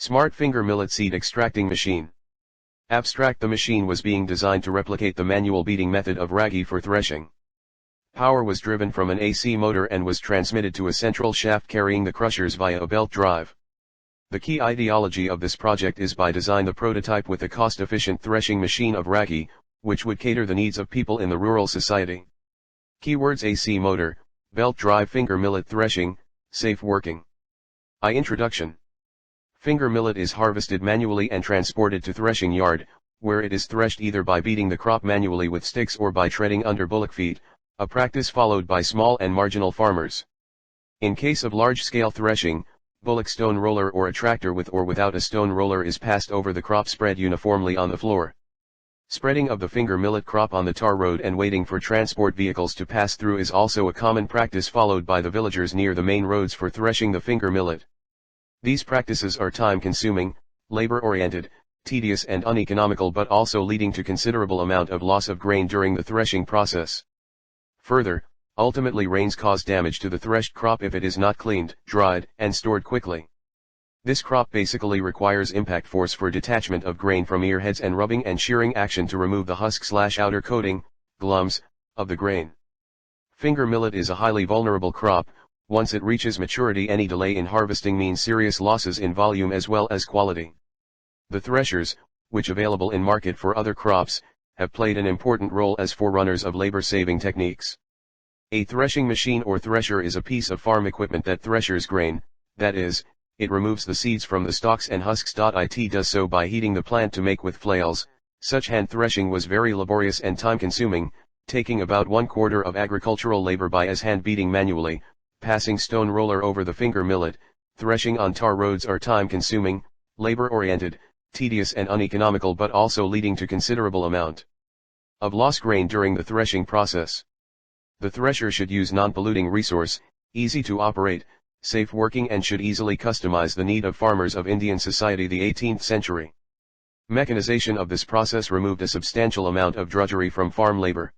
Smart Finger Millet Seed Extracting Machine. Abstract: the machine was being designed to replicate the manual beating method of ragi for threshing. Power was driven from an AC motor and was transmitted to a central shaft carrying the crushers via a belt drive. The key ideology of this project is by design the prototype with a cost-efficient threshing machine of ragi, which would cater the needs of people in the rural society. Keywords: AC motor, belt drive, finger millet threshing, safe working. Introduction. Finger millet is harvested manually and transported to threshing yard, where it is threshed either by beating the crop manually with sticks or by treading under bullock feet, a practice followed by small and marginal farmers. In case of large-scale threshing, bullock stone roller or a tractor with or without a stone roller is passed over the crop spread uniformly on the floor. Spreading of the finger millet crop on the tar road and waiting for transport vehicles to pass through is also a common practice followed by the villagers near the main roads for threshing the finger millet. These practices are time-consuming, labor-oriented, tedious and uneconomical, but also leading to considerable amount of loss of grain during the threshing process. Further, ultimately rains cause damage to the threshed crop if it is not cleaned, dried, and stored quickly. This crop basically requires impact force for detachment of grain from ear heads and rubbing and shearing action to remove the husk/outer coating, glums, of the grain. Finger millet is a highly vulnerable crop. Once it reaches maturity, any delay in harvesting means serious losses in volume as well as quality. The threshers, which available in market for other crops, have played an important role as forerunners of labor-saving techniques. A threshing machine or thresher is a piece of farm equipment that threshes grain, that is, it removes the seeds from the stalks and husks. It does so by heating the plant to make with flails. Such hand threshing was very laborious and time-consuming, taking about 1/4 of agricultural labor by as hand beating manually. Passing stone roller over the finger millet, threshing on tar roads are time-consuming, labor-oriented, tedious and uneconomical, but also leading to considerable amount of lost grain during the threshing process. The thresher should use non-polluting resource, easy to operate, safe working, and should easily customize the need of farmers of Indian society the 18th century. Mechanization of this process removed a substantial amount of drudgery from farm labor.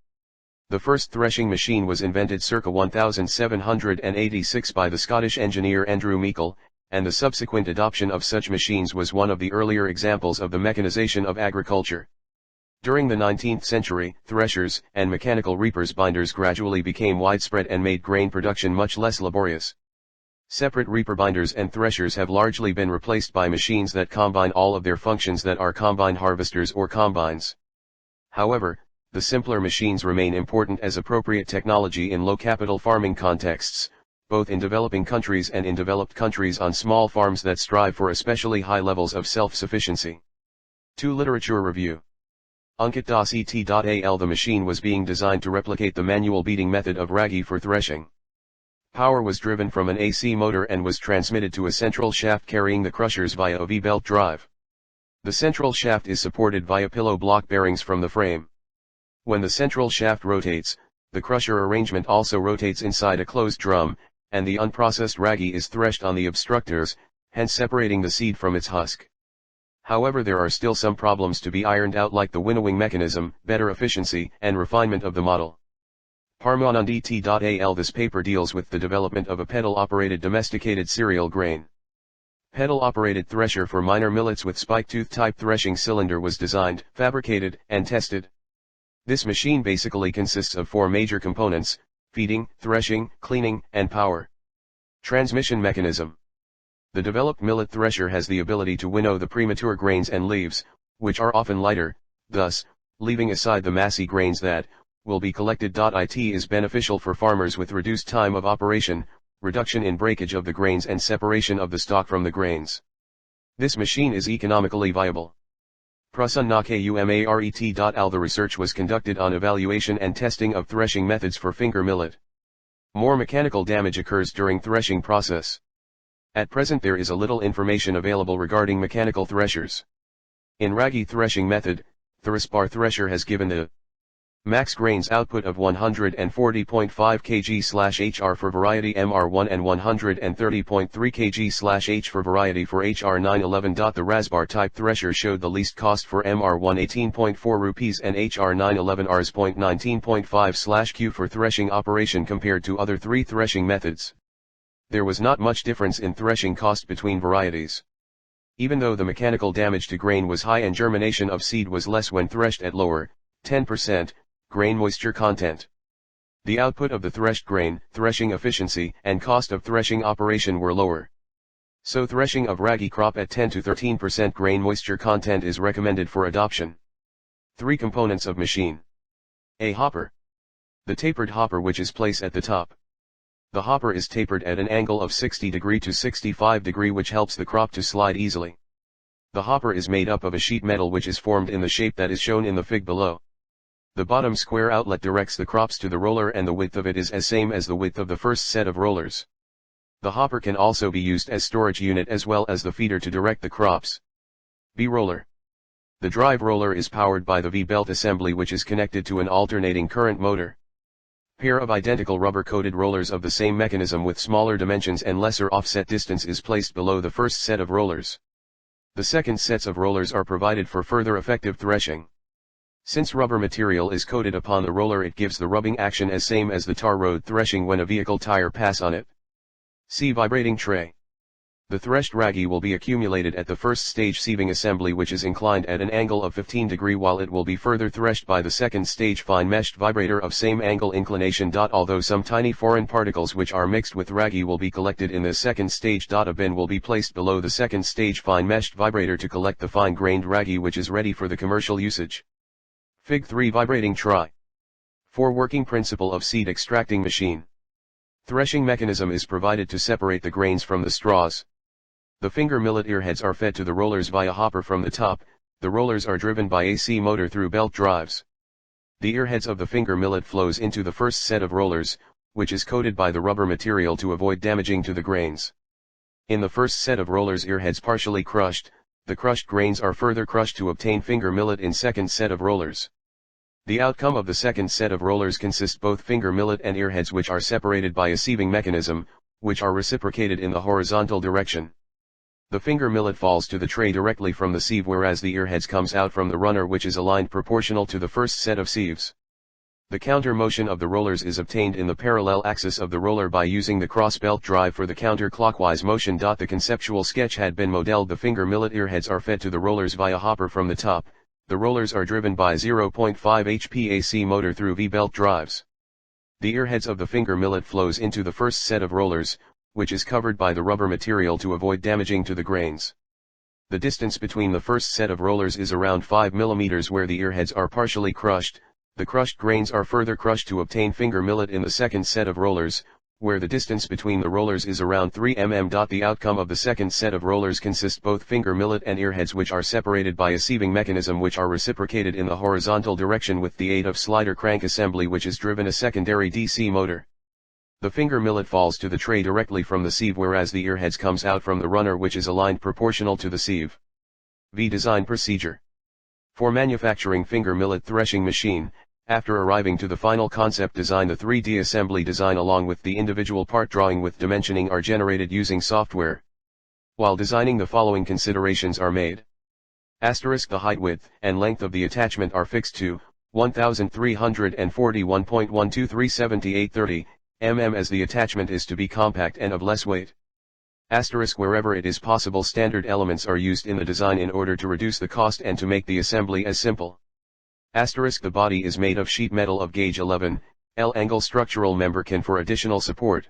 The first threshing machine was invented circa 1786 by the Scottish engineer Andrew Meikle, and the subsequent adoption of such machines was one of the earlier examples of the mechanization of agriculture. During the 19th century, threshers and mechanical reapers binders gradually became widespread and made grain production much less laborious. Separate reaper binders and threshers have largely been replaced by machines that combine all of their functions, that are combine harvesters or combines. However, the simpler machines remain important as appropriate technology in low-capital farming contexts, both in developing countries and in developed countries on small farms that strive for especially high levels of self-sufficiency. 2. Literature review. Unkit.et.al. The machine was being designed to replicate the manual beating method of ragi for threshing. Power was driven from an AC motor and was transmitted to a central shaft carrying the crushers via a V-belt drive. The central shaft is supported via pillow block bearings from the frame. When the central shaft rotates, the crusher arrangement also rotates inside a closed drum, and the unprocessed ragi is threshed on the obstructors, hence separating the seed from its husk. However, there are still some problems to be ironed out, like the winnowing mechanism, better efficiency, and refinement of the model. Parmanund.et.al. This paper deals with the development of a pedal-operated domesticated cereal grain. Pedal-operated thresher for minor millets with spike-tooth type threshing cylinder was designed, fabricated, and tested. This machine basically consists of 4 major components: feeding, threshing, cleaning, and power. Transmission mechanism. The developed millet thresher has the ability to winnow the premature grains and leaves, which are often lighter, thus, leaving aside the massy grains that will be collected. It is beneficial for farmers with reduced time of operation, reduction in breakage of the grains, and separation of the stalk from the grains. This machine is economically viable. Prasunnakumaret.al. The research was conducted on evaluation and testing of threshing methods for finger millet. More mechanical damage occurs during threshing process. At present there is a little information available regarding mechanical threshers. In ragi threshing method, Thresbar thresher has given the max grains output of 140.5 kg/hr for variety MR1 and 130.3 kg/h for variety for HR911. The Rasbar type thresher showed the least cost for MR1 18.4 rupees and HR911 Rs 19.5/Q for threshing operation compared to other 3 threshing methods. There was not much difference in threshing cost between varieties. Even though the mechanical damage to grain was high and germination of seed was less when threshed at lower, 10%, grain moisture content. The output of the threshed grain, threshing efficiency, and cost of threshing operation were lower. So threshing of ragi crop at 10 to 13% grain moisture content is recommended for adoption. 3 components of machine. A hopper. The tapered hopper which is placed at the top. The hopper is tapered at an angle of 60 degree to 65 degree which helps the crop to slide easily. The hopper is made up of a sheet metal which is formed in the shape that is shown in the fig below. The bottom square outlet directs the crops to the roller and the width of it is as same as the width of the first set of rollers. The hopper can also be used as storage unit as well as the feeder to direct the crops. V-roller. The drive roller is powered by the V-belt assembly which is connected to an alternating current motor. Pair of identical rubber-coated rollers of the same mechanism with smaller dimensions and lesser offset distance is placed below the first set of rollers. The second sets of rollers are provided for further effective threshing. Since rubber material is coated upon the roller it gives the rubbing action as same as the tar road threshing when a vehicle tire pass on it. C. Vibrating tray. The threshed ragi will be accumulated at the first stage sieving assembly which is inclined at an angle of 15 degree while it will be further threshed by the second stage fine meshed vibrator of same angle inclination. Although some tiny foreign particles which are mixed with ragi will be collected in the second stage. A bin will be placed below the second stage fine meshed vibrator to collect the fine grained ragi which is ready for the commercial usage. Fig 3 Vibrating tray. 4 Working principle of seed extracting machine. Threshing mechanism is provided to separate the grains from the straws. The finger millet earheads are fed to the rollers via hopper from the top. The rollers are driven by AC motor through belt drives. The earheads of the finger millet flows into the first set of rollers, which is coated by the rubber material to avoid damaging to the grains. In the first set of rollers earheads partially crushed, the crushed grains are further crushed to obtain finger millet in second set of rollers. The outcome of the second set of rollers consists both finger millet and earheads which are separated by a sieving mechanism, which are reciprocated in the horizontal direction. The finger millet falls to the tray directly from the sieve whereas the earheads comes out from the runner which is aligned proportional to the first set of sieves. The counter motion of the rollers is obtained in the parallel axis of the roller by using the cross belt drive for the counterclockwise motion. The conceptual sketch had been modeled. The finger millet earheads are fed to the rollers via hopper from the top. The rollers are driven by 0.5 HP AC motor through V-belt drives. The earheads of the finger millet flows into the first set of rollers, which is covered by the rubber material to avoid damaging to the grains. The distance between the first set of rollers is around 5 mm where the earheads are partially crushed. The crushed grains are further crushed to obtain finger millet in the second set of rollers, where the distance between the rollers is around 3 mm. The outcome of the second set of rollers consists both finger millet and earheads which are separated by a sieving mechanism which are reciprocated in the horizontal direction with the aid of slider crank assembly which is driven a secondary DC motor. The finger millet falls to the tray directly from the sieve whereas the earheads comes out from the runner which is aligned proportional to the sieve. V. Design procedure. For manufacturing finger millet threshing machine, after arriving to the final concept design, the 3D assembly design along with the individual part drawing with dimensioning are generated using software. While designing, the following considerations are made. Asterisk the height, width, and length of the attachment are fixed to 1341.1237830 mm as the attachment is to be compact and of less weight. Asterisk wherever it is possible, standard elements are used in the design in order to reduce the cost and to make the assembly as simple. Asterisk the body is made of sheet metal of gauge 11, L angle structural member can for additional support.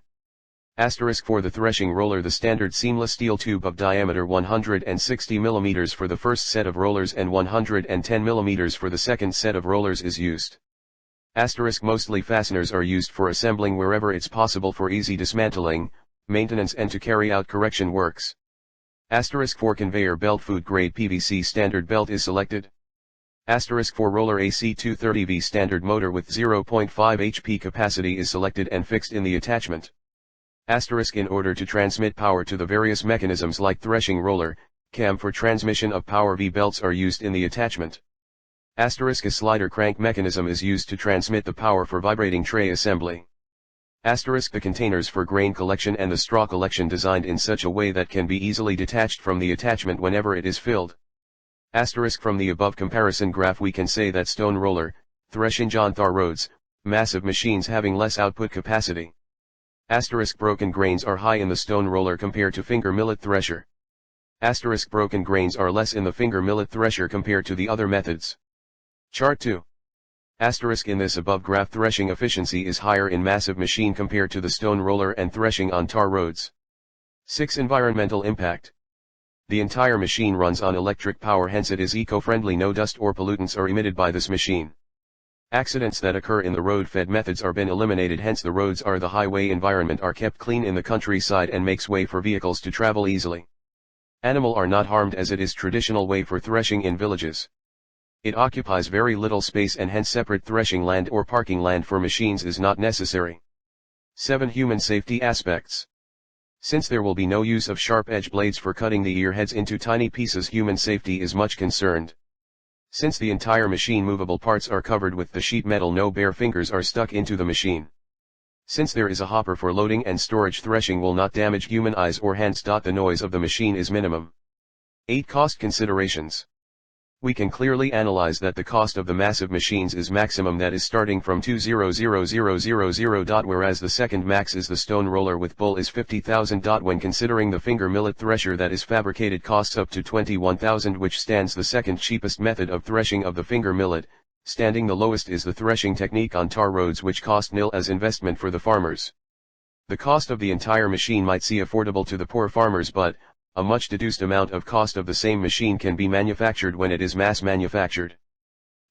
Asterisk for the threshing roller, the standard seamless steel tube of diameter 160 mm for the first set of rollers and 110 mm for the second set of rollers is used. Asterisk mostly fasteners are used for assembling wherever it's possible for easy dismantling, maintenance and to carry out correction works. Asterisk for conveyor belt, food grade PVC standard belt is selected. Asterisk for roller AC 230V standard motor with 0.5 HP capacity is selected and fixed in the attachment. Asterisk in order to transmit power to the various mechanisms like threshing roller, cam for transmission of power, V belts are used in the attachment. Asterisk a slider crank mechanism is used to transmit the power for vibrating tray assembly. Asterisk the containers for grain collection and the straw collection designed in such a way that can be easily detached from the attachment whenever it is filled. Asterisk from the above comparison graph we can say that stone roller, threshing on tar roads, massive machines having less output capacity. Asterisk broken grains are high in the stone roller compared to finger millet thresher. Asterisk broken grains are less in the finger millet thresher compared to the other methods. Chart 2. Asterisk in this above graph threshing efficiency is higher in massive machine compared to the stone roller and threshing on tar roads. 6. Environmental impact. The entire machine runs on electric power, hence it is eco-friendly. No dust or pollutants are emitted by this machine. Accidents that occur in the road-fed methods are been eliminated, hence the roads or the highway environment are kept clean in the countryside and makes way for vehicles to travel easily. Animal are not harmed as it is traditional way for threshing in villages. It occupies very little space and hence separate threshing land or parking land for machines is not necessary. 7. Human safety aspects. Since there will be no use of sharp edge blades for cutting the ear heads into tiny pieces, human safety is much concerned. Since the entire machine movable parts are covered with the sheet metal, no bare fingers are stuck into the machine. Since there is a hopper for loading and storage, threshing will not damage human eyes or hands. The noise of the machine is minimum. 8. Cost considerations. We can clearly analyze that the cost of the massive machines is maximum, that is starting from 200,000, whereas the second max is the stone roller with bull is 50,000. When considering the finger millet thresher that is fabricated costs up to 21,000, which stands the second cheapest method of threshing of the finger millet. Standing the lowest is the threshing technique on tar roads, which cost nil as investment for the farmers. The cost of the entire machine might seem affordable to the poor farmers, but a much deduced amount of cost of the same machine can be manufactured when it is mass manufactured.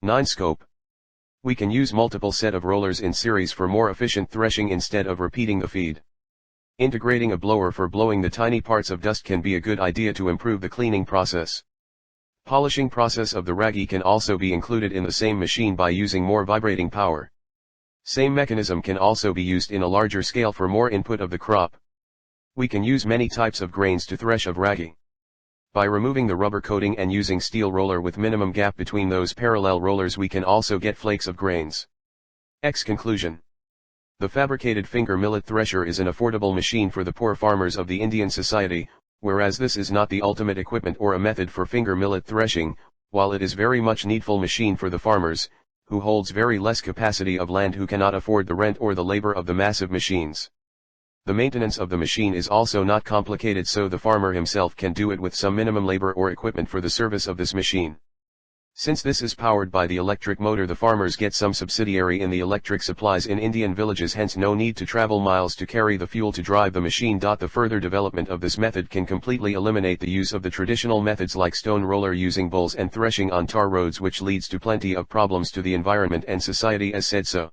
9. Scope. We can use multiple set of rollers in series for more efficient threshing instead of repeating the feed. Integrating a blower for blowing the tiny parts of dust can be a good idea to improve the cleaning process. Polishing process of the ragi can also be included in the same machine by using more vibrating power. Same mechanism can also be used in a larger scale for more input of the crop. We can use many types of grains to thresh of ragi. By removing the rubber coating and using steel roller with minimum gap between those parallel rollers, we can also get flakes of grains. Conclusion. The fabricated finger millet thresher is an affordable machine for the poor farmers of the Indian society, whereas this is not the ultimate equipment or a method for finger millet threshing, while it is very much needful machine for the farmers, who holds very less capacity of land, who cannot afford the rent or the labor of the massive machines. The maintenance of the machine is also not complicated, so the farmer himself can do it with some minimum labor or equipment for the service of this machine. Since this is powered by the electric motor, the farmers get some subsidiary in the electric supplies in Indian villages, hence no need to travel miles to carry the fuel to drive the machine. The further development of this method can completely eliminate the use of the traditional methods like stone roller using bulls and threshing on tar roads, which leads to plenty of problems to the environment and society as said so.